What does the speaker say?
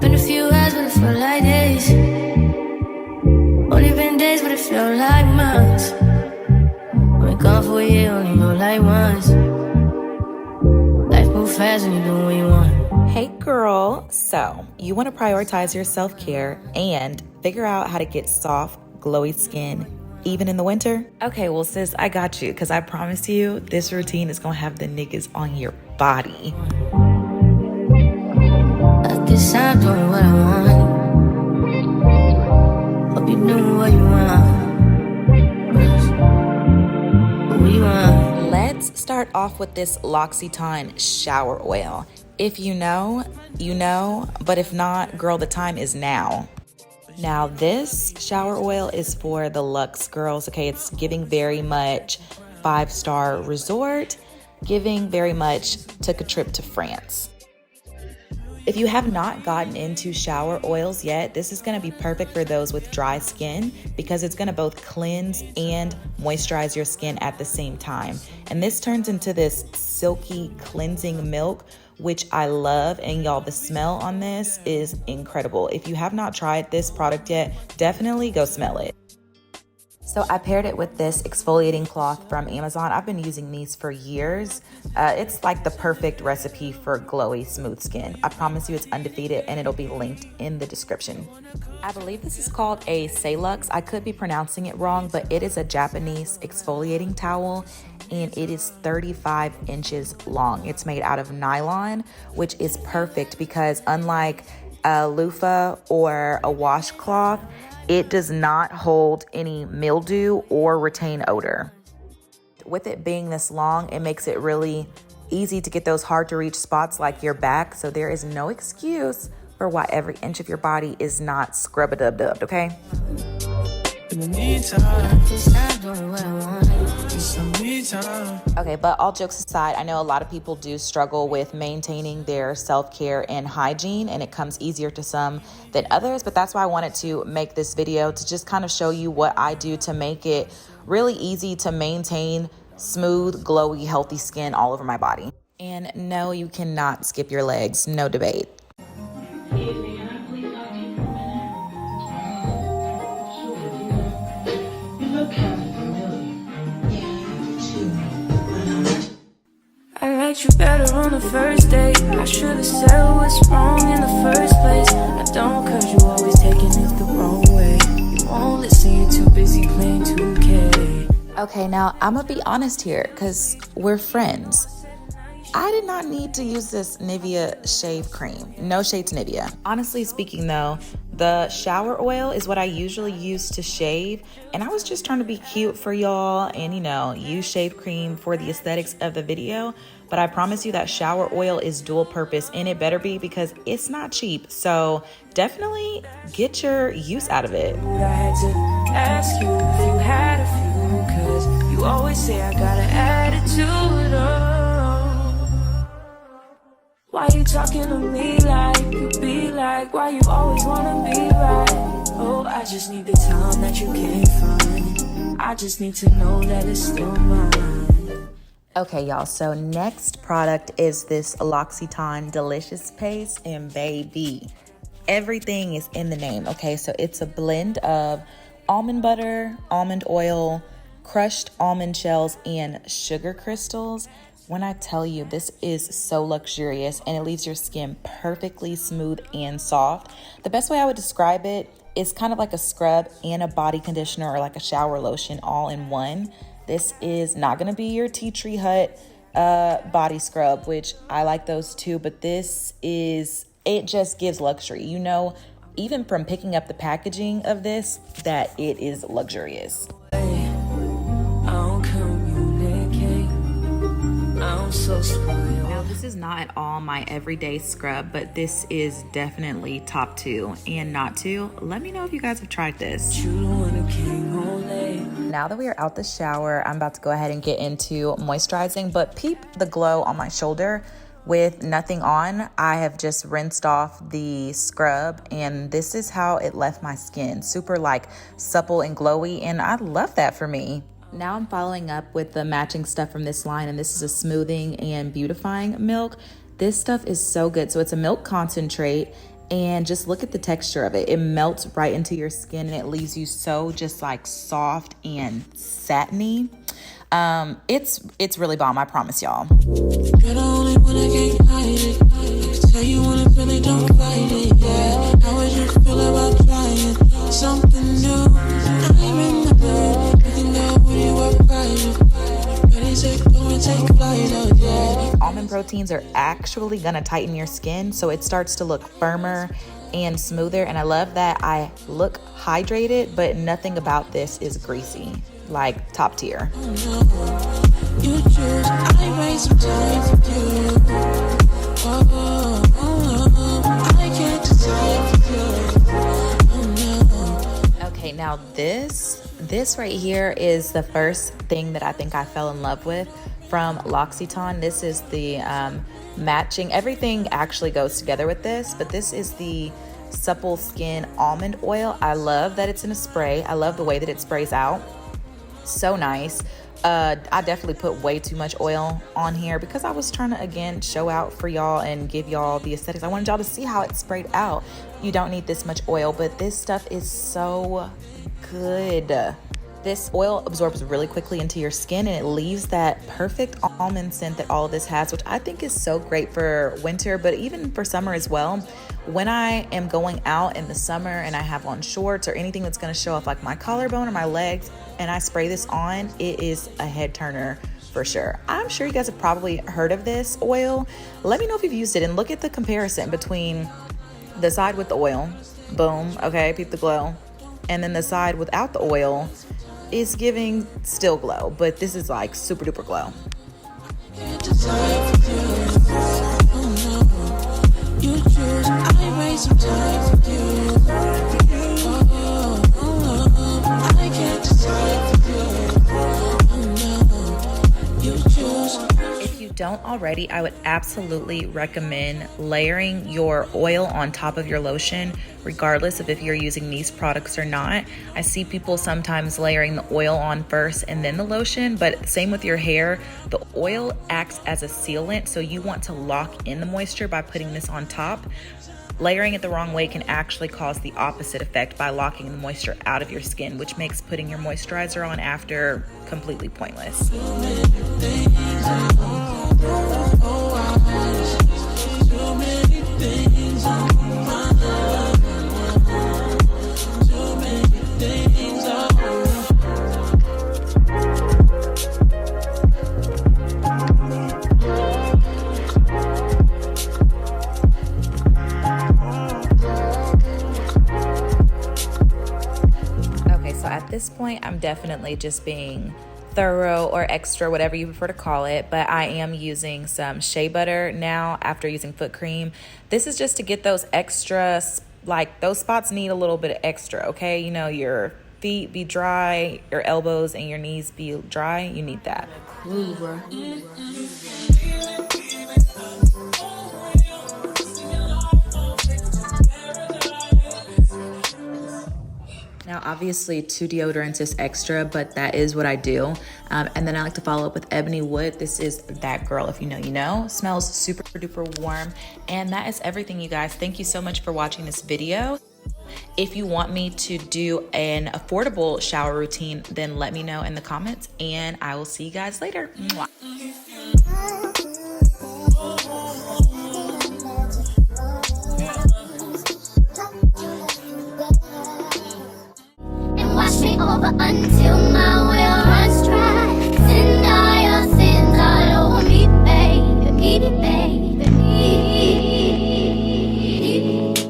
been a few hours, but it felt like days. Only been days, but it felt like months. Been gone for a year, only know like once. Life moves fast when you do what you want. Hey girl, so you want to prioritize your self-care and figure out how to get soft, glowy skin even in the winter? Okay, well sis, I got you, because I promise you this routine is gonna have the niggas on your body. I guess I'm doing what I want. Hope you doing what you want. What you want? Let's start off with this L'Occitane shower oil. If you know, you know, but if not, girl, the time is now. Now, this shower oil is for the luxe girls, okay? It's giving very much 5-star resort, giving very much took a trip to France. If you have not gotten into shower oils yet, this is gonna be perfect for those with dry skin because it's gonna both cleanse and moisturize your skin at the same time. And this turns into this silky cleansing milk, which I love, and y'all, the smell on this is incredible. If you have not tried this product yet, definitely go smell it. So I paired it with this exfoliating cloth from Amazon. I've been using these for years. It's like the perfect recipe for glowy, smooth skin. I promise you it's undefeated, and it'll be linked in the description. I believe this is called a Salux. I could be pronouncing it wrong, but it is a Japanese exfoliating towel, and it is 35 inches long. It's made out of nylon, which is perfect because unlike a loofah or a washcloth, it does not hold any mildew or retain odor. With it being this long, it makes it really easy to get those hard to reach spots like your back. So there is no excuse for why every inch of your body is not scrub-a-dub-dubbed, okay? Okay, but all jokes aside, I know a lot of people do struggle with maintaining their self-care and hygiene, and it comes easier to some than others, but that's why I wanted to make this video to just kind of show you what I do to make it really easy to maintain smooth, glowy, healthy skin all over my body. And no, you cannot skip your legs, no debate. I liked you better on the first date. I should've said what's wrong in the first place. I don't, cause you always taking it the wrong way. You won't listen, you're too busy playing 2K. Okay, now I'm gonna be honest here, cause we're friends. I did not need to use this Nivea shave cream. No shade to Nivea. Honestly speaking though, the shower oil is what I usually use to shave, and I was just trying to be cute for y'all and, you know, use shave cream for the aesthetics of the video. But I promise you that shower oil is dual purpose, and it better be because it's not cheap. So definitely get your use out of it. I had to ask you if you had a few, cause you always say I got an attitude. Why you talking to me like you be like? Why you always wanna be right? Oh, I just need the time that you can't find. I just need to know that it's still mine. Okay, y'all, so next product is this L'Occitane Delicious Paste, and baby, everything is in the name, okay? So it's a blend of almond butter, almond oil, crushed almond shells, and sugar crystals. When I tell you, this is so luxurious, and it leaves your skin perfectly smooth and soft. The best way I would describe it is kind of like a scrub and a body conditioner, or like a shower lotion all in one. This is not gonna be your tea tree hut body scrub, which I like those too, but this is, it just gives luxury. You know, even from picking up the packaging of this, that it is luxurious. So now, this is not at all my everyday scrub, but this is definitely top 2 and not 2. Let me know if you guys have tried this. Now that we are out the shower, I'm about to go ahead and get into moisturizing, but peep the glow on my shoulder with nothing on. I have just rinsed off the scrub, and this is how it left my skin. Super like supple and glowy, and I love that for me. Now I'm following up with the matching stuff from this line, and this is a smoothing and beautifying milk. This stuff is so good. So it's a milk concentrate, And just look at the texture of it. It melts right into your skin and it leaves you so just like soft and satiny. It's really bomb, I promise y'all. You're the only one I can't hide it. I can tell you wanna feel it, don't fight it, yeah. How would you feel about trying something new? I remember looking at when you were private. Ready, set, go and take flight, oh yeah. Almond proteins are actually gonna tighten your skin so it starts to look firmer and smoother. And I love that I look hydrated, but nothing about this is greasy. Like top tier. You choose, I raise some time for you. I can't decide for you. Okay, now this right here is the first thing that I think I fell in love with from L'Occitane. This is the matching, everything actually goes together with this, but this is the supple skin almond oil. I love that it's in a spray. I love the way that it sprays out. So nice. I definitely put way too much oil on here because I was trying to, again, show out for y'all and give y'all the aesthetics. I wanted y'all to see how it sprayed out. You don't need this much oil, but this stuff is so good. This oil absorbs really quickly into your skin and it leaves that perfect almond scent that all of this has, which I think is so great for winter, but even for summer as well. When I am going out in the summer and I have on shorts or anything that's going to show off like my collarbone or my legs and I spray this on, it is a head turner for sure. I'm sure you guys have probably heard of this oil. Let me know if you've used it and look at the comparison between the side with the oil, boom, okay, peep the glow, and then the side without the oil is giving still glow, but this is like super duper glow. You choose, I raise some time for you. I can't decide for you. You choose. If you don't already, I would absolutely recommend layering your oil on top of your lotion, regardless of if you're using these products or not. I see people sometimes layering the oil on first and then the lotion, but same with your hair. The oil acts as a sealant, so you want to lock in the moisture by putting this on top. Layering it the wrong way can actually cause the opposite effect by locking the moisture out of your skin, which makes putting your moisturizer on after completely pointless. At this point, I'm definitely just being thorough or extra, whatever you prefer to call it, but I am using some shea butter now after using foot cream. This is just to get those extra, like those spots need a little bit of extra, okay? You know, your feet be dry, your elbows and your knees be dry, you need that. Now, obviously, 2 deodorants is extra, but that is what I do. And then I like to follow up with Ebony Wood. This is That Girl, if you know, you know. Smells super duper warm. And that is everything, you guys. Thank you so much for watching this video. If you want me to do an affordable shower routine, then let me know in the comments, and I will see you guys later. Mwah. Wash me over until my